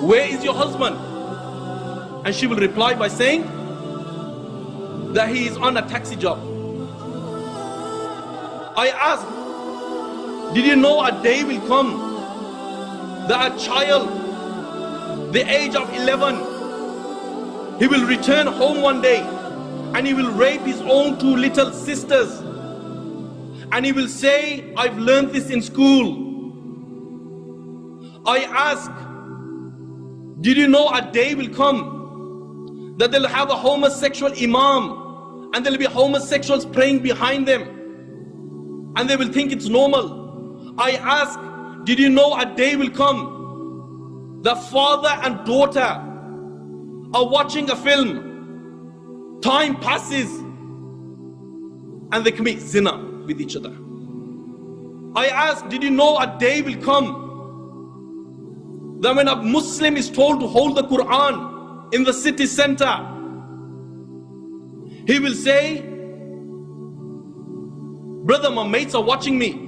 where is your husband? And she will reply by saying that he is on a taxi job. I ask, did you know a day will come that a child, the age of 11, he will return home one day and he will rape his own 2 little sisters, and he will say, I've learned this in school. I ask, did you know a day will come that they'll have a homosexual imam and there'll be homosexuals praying behind them and they will think it's normal? I ask, did you know a day will come the father and daughter are watching a film, time passes and they commit zina with each other? I ask, did you know a day will come that when a Muslim is told to hold the Quran in the city center, he will say, brother, my mates are watching me.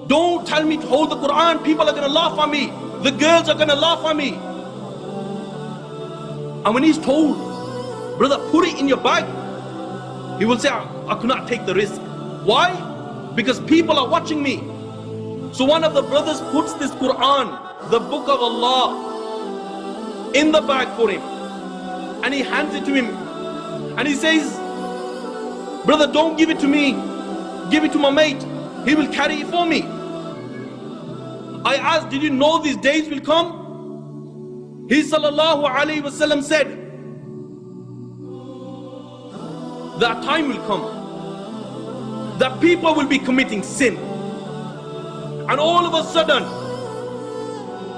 Don't tell me to hold the Quran. People are going to laugh at me. The girls are going to laugh at me. And when he's told, brother, put it in your bag, he will say, I could not take the risk. Why? Because people are watching me. So one of the brothers puts this Quran, the book of Allah, in the bag for him, and he hands it to him, and he says, brother, don't give it to me, give it to my mate, he will carry it for me. I asked, did you know these days will come? He sallallahu alayhi wasallam said that time will come that people will be committing sin, and all of a sudden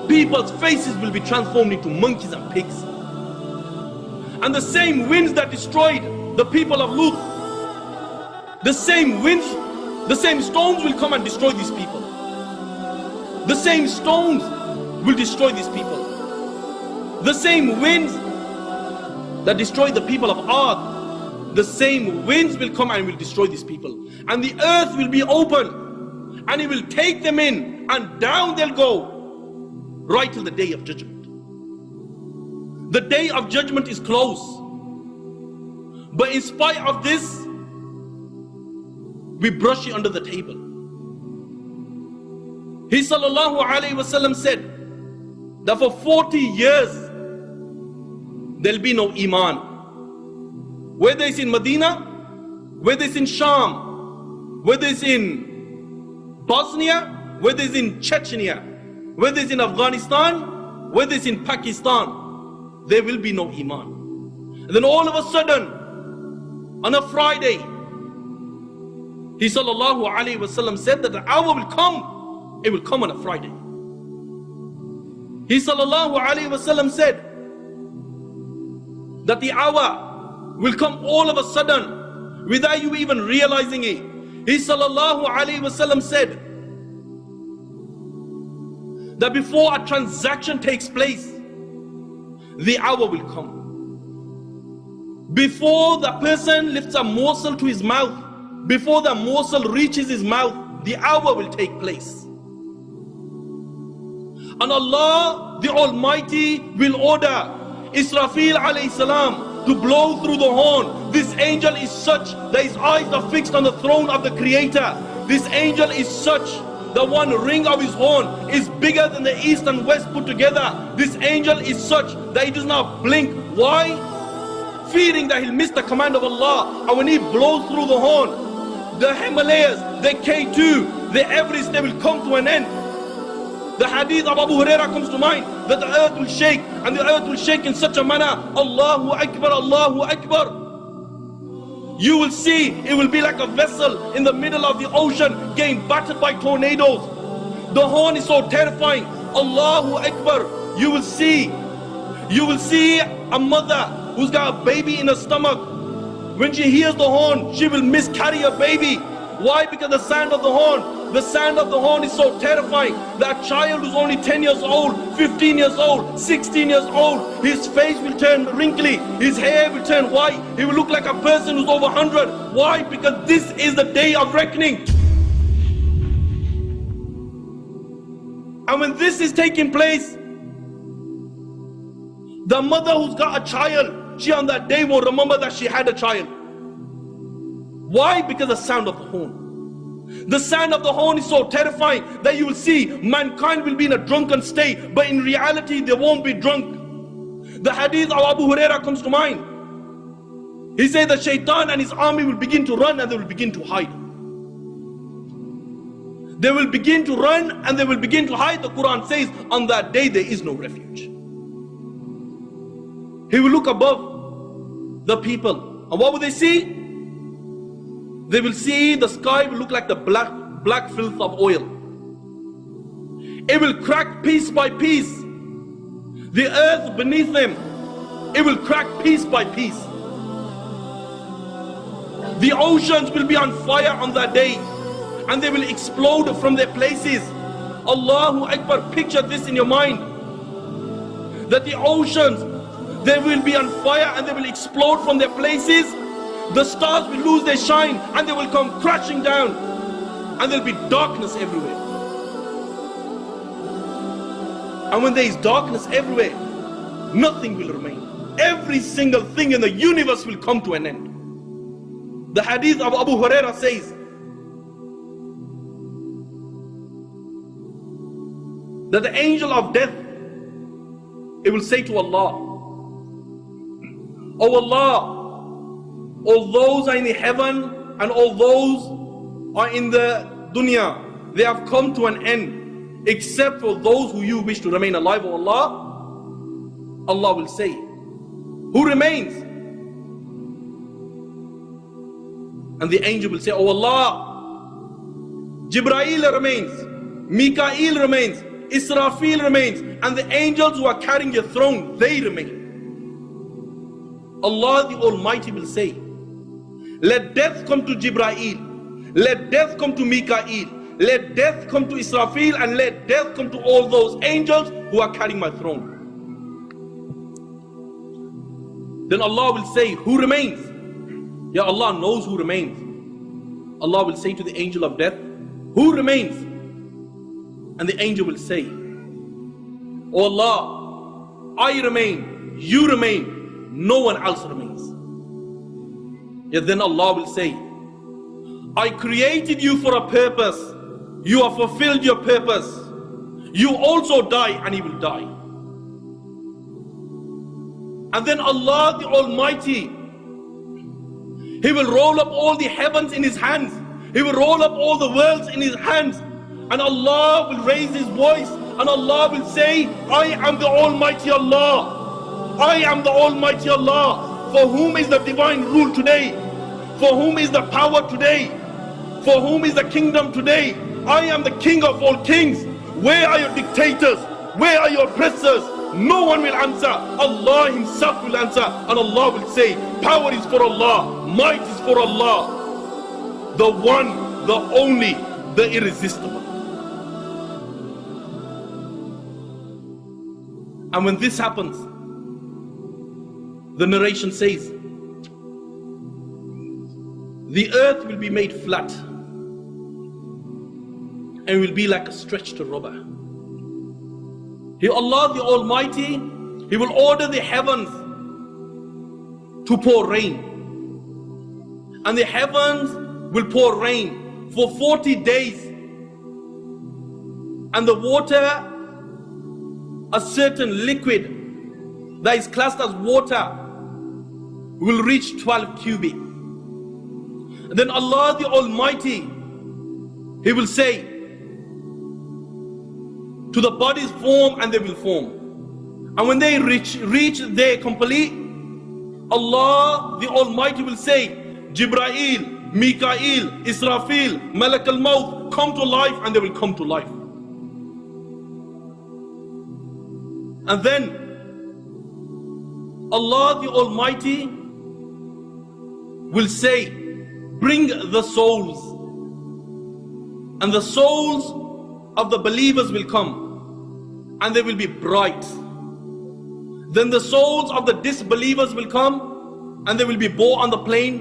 people's faces will be transformed into monkeys and pigs. And the same winds that destroyed the people of Lut, the same winds, the same stones will come and destroy these people. The same stones will destroy these people. The same winds that destroyed the people of Ad, the same winds will come and will destroy these people. And the earth will be open and it will take them in, and down they'll go right till the day of judgment. The day of judgment is close. But in spite of this, we brush it under the table. He sallallahu alayhi wasallam said that for 40 years there'll be no iman. Whether it's in Medina, whether it's in Sham, whether it's in Bosnia, whether it's in Chechnya, whether it's in Afghanistan, whether it's in Pakistan, there will be no iman. And then all of a sudden, on a Friday, he sallallahu alayhi wasallam said that the hour will come, it will come on a Friday. He sallallahu alayhi wasallam said that the hour will come all of a sudden without you even realizing it. He sallallahu alayhi wasallam said that before a transaction takes place, the hour will come. Before the person lifts a morsel to his mouth, before the morsel reaches his mouth, the hour will take place. And Allah the Almighty will order Israfil alayhi salam to blow through the horn. This angel is such that his eyes are fixed on the throne of the Creator. This angel is such that one ring of his horn is bigger than the east and west put together. This angel is such that he does not blink. Why? Fearing that he'll miss the command of Allah. And when he blows through the horn, the Himalayas, the K2, the Everest, they will come to an end. The hadith of Abu Huraira comes to mind that the earth will shake, and the earth will shake in such a manner, Allahu Akbar, Allahu Akbar. You will see it will be like a vessel in the middle of the ocean getting battered by tornadoes. The horn is so terrifying. Allahu Akbar. You will see a mother who's got a baby in her stomach. When she hears the horn, she will miscarry her baby. Why? Because the sound of the horn is so terrifying that a child who's only 10 years old, 15 years old, 16 years old, his face will turn wrinkly, his hair will turn white, he will look like a person who's over 100. Why? Because this is the day of reckoning. And when this is taking place, The mother who's got a child, she on that day will remember that she had a child. Why? Because the sound of the horn. The sound of the horn is so terrifying that you will see mankind will be in a drunken state, but in reality they won't be drunk. The hadith of Abu Huraira comes to mind. He said that Shaitan and his army will begin to run and they will begin to hide. They will begin to run and they will begin to hide. The Quran says on that day there is no refuge. He will look above the people, and what will they see? They will see the sky will look like the black filth of oil. It will crack piece by piece. The earth beneath them, it will crack piece by piece. The oceans will be on fire on that day, and they will explode from their places. Allahu Akbar, picture this in your mind. That the oceans, they will be on fire and they will explode from their places. The stars will lose their shine and they will come crashing down, and there will be darkness everywhere. And when there is darkness everywhere, nothing will remain. Every single thing in the universe will come to an end. The hadith of Abu Huraira says that the angel of death, it will say to Allah, "Oh Allah, all those are in the heaven and all those are in the dunya, they have come to an end, except for those who you wish to remain alive, O Allah." Allah will say, "Who remains?" And the angel will say, "Oh Allah, Jibreel remains, Mikael remains, Israfil remains, and the angels who are carrying your throne, they remain." Allah the Almighty will say, "Let death come to Jibreel, let death come to Mikael, let death come to Israfil, and let death come to all those angels who are carrying my throne." Then Allah will say, "Who remains?" Ya Allah knows who remains. Allah will say to the angel of death, "Who remains?" And the angel will say, "Oh Allah, I remain, you remain, no one else remains." Yet then Allah will say, "I created you for a purpose. You have fulfilled your purpose. You also die, and he will die." And then Allah the Almighty, He will roll up all the heavens in His hands. He will roll up all the worlds in His hands. And Allah will raise His voice and Allah will say, "I am the Almighty Allah. I am the Almighty Allah. For whom is the divine rule today? For whom is the power today? For whom is the kingdom today? I am the King of all kings. Where are your dictators? Where are your oppressors?" No one will answer. Allah Himself will answer. And Allah will say, "Power is for Allah. Might is for Allah. The one, the only, the irresistible." And when this happens, the narration says, the earth will be made flat and will be like a stretched rubber. Allah the Almighty, He will order the heavens to pour rain. And the heavens will pour rain for 40 days. And the water, a certain liquid that is classed as water, will reach 12 cubic. And then Allah the Almighty, He will say to the bodies, "Form," and they will form. And when they reach their complete, Allah the Almighty will say, "Jibreel, Mikael, Israfil, Malak al-Maut, come to life," and they will come to life. And then Allah the Almighty will say, "Bring the souls." And the souls of the believers will come and they will be bright. Then the souls of the disbelievers will come and they will be borne on the plain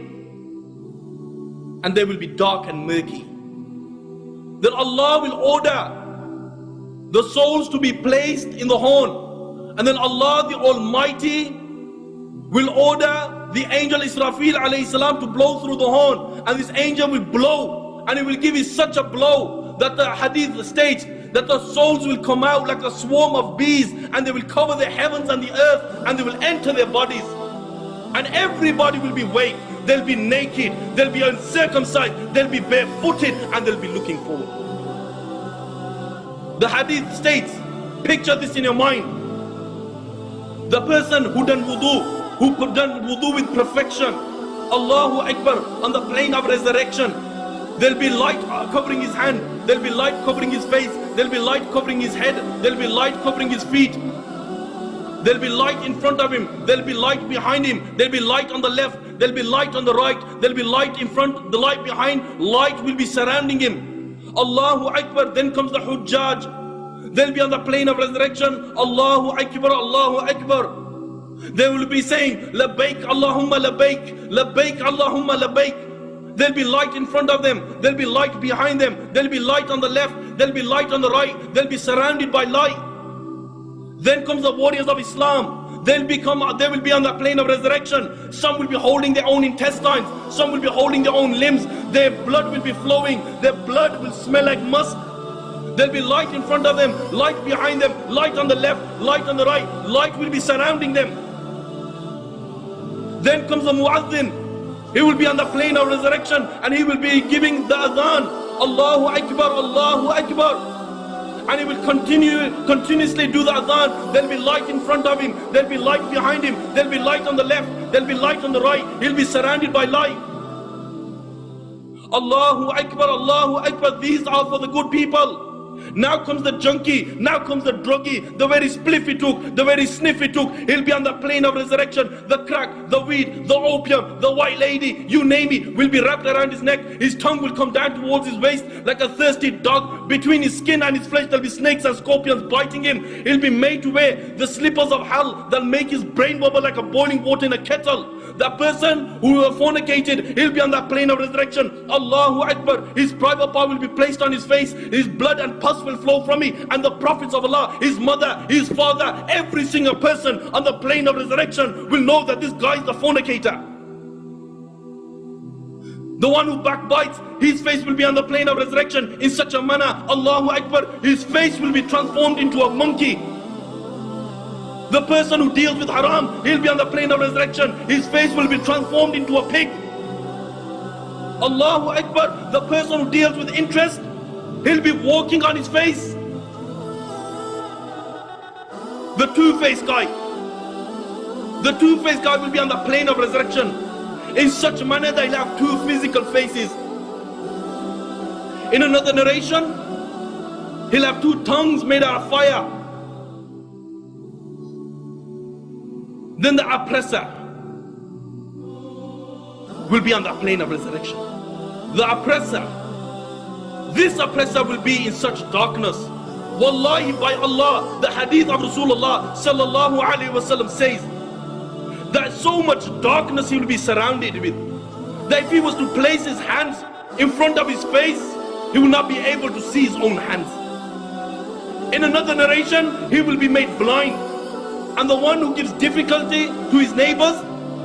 and they will be dark and murky. Then Allah will order the souls to be placed in the horn, And then Allah the Almighty will order the angel Israfil alayhi salam to blow through the horn, and this angel will blow, and it will give it such a blow that the hadith states that the souls will come out like a swarm of bees, and they will cover the heavens and the earth, and they will enter their bodies, and everybody will be awake. They'll be naked, they'll be uncircumcised, they'll be barefooted, and they'll be looking forward. The hadith states, picture this in your mind, the person who done wudu with perfection, Allahu Akbar, on the plane of resurrection, there'll be light covering his hand, there'll be light covering his face, there'll be light covering his head, there'll be light covering his feet, there'll be light in front of him, there'll be light behind him, there'll be light on the left, there'll be light on the right, there'll be light in front, the light behind, light will be surrounding him. Allahu Akbar. Then comes the Hujjaj, they'll be on the plane of resurrection, Allahu Akbar, Allahu Akbar. They will be saying, Labbaik Allahumma Labbaik, Labbaik Allahumma Labbaik. There'll be light in front of them, there'll be light behind them, there'll be light on the left, there'll be light on the right, they'll be surrounded by light. Then comes the warriors of Islam. They will be on the plane of resurrection. Some will be holding their own intestines, some will be holding their own limbs, their blood will be flowing, their blood will smell like musk. There'll be light in front of them, light behind them, light on the left, light on the right, light will be surrounding them. Then comes the Muazzin. He will be on the plane of resurrection, and he will be giving the adhan, Allahu Akbar, Allahu Akbar. And he will continuously do the adhan. There'll be light in front of him, there'll be light behind him, there'll be light on the left, there'll be light on the right. He'll be surrounded by light. Allahu Akbar, Allahu Akbar. These are for the good people. Now comes the junkie, now comes the druggie, the very spliff he took, the very sniff he took. He'll be on the plane of resurrection. The crack, the weed, the opium, the white lady, you name it, will be wrapped around his neck. His tongue will come down towards his waist like a thirsty dog. Between his skin and his flesh there'll be snakes and scorpions biting him. He'll be made to wear the slippers of hell that'll make his brain bubble like a boiling water in a kettle. That person who fornicated, he'll be on that plane of resurrection. Allahu Akbar. His private part will be placed on his face. His blood and pus will flow from it. And the prophets of Allah, his mother, his father, every single person on the plane of resurrection will know that this guy is the fornicator. The one who backbites, his face will be on the plane of resurrection in such a manner, Allahu Akbar, his face will be transformed into a monkey. The person who deals with haram, he'll be on the plane of resurrection. His face will be transformed into a pig. Allahu Akbar. The person who deals with interest, he'll be walking on his face. The two-faced guy. The two-faced guy will be on the plane of resurrection in such a manner that he'll have two physical faces. In another narration, he'll have two tongues made out of fire. Then the oppressor will be on the plane of resurrection. The oppressor, this oppressor will be in such darkness. Wallahi, by Allah, the hadith of Rasulullah sallallahu alaihi wasallam says that so much darkness he will be surrounded with, that if he was to place his hands in front of his face, he will not be able to see his own hands. In another narration, he will be made blind. And the one who gives difficulty to his neighbors,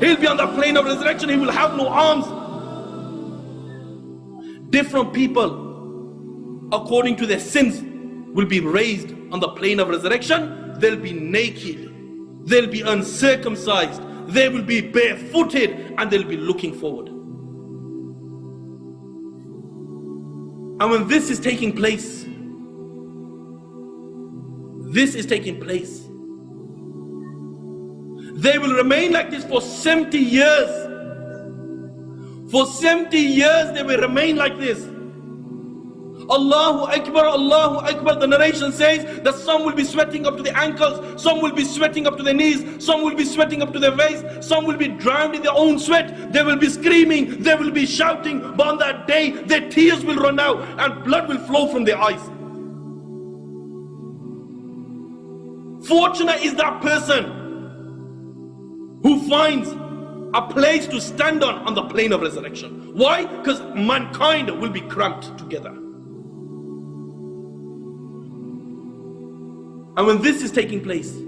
he'll be on the plane of resurrection. He will have no arms. Different people, according to their sins, will be raised on the plane of resurrection. They'll be naked, they'll be uncircumcised, they will be barefooted, and they'll be looking forward. And when this is taking place, they will remain like this for 70 years. For 70 years they will remain like this. Allahu Akbar, Allahu Akbar. The narration says that some will be sweating up to the ankles, some will be sweating up to their knees, some will be sweating up to their waist, some will be drowned in their own sweat. They will be screaming, they will be shouting, but on that day their tears will run out and blood will flow from their eyes. Fortunate is that person who finds a place to stand on the plane of resurrection. Why? Because mankind will be cramped together. And when this is taking place,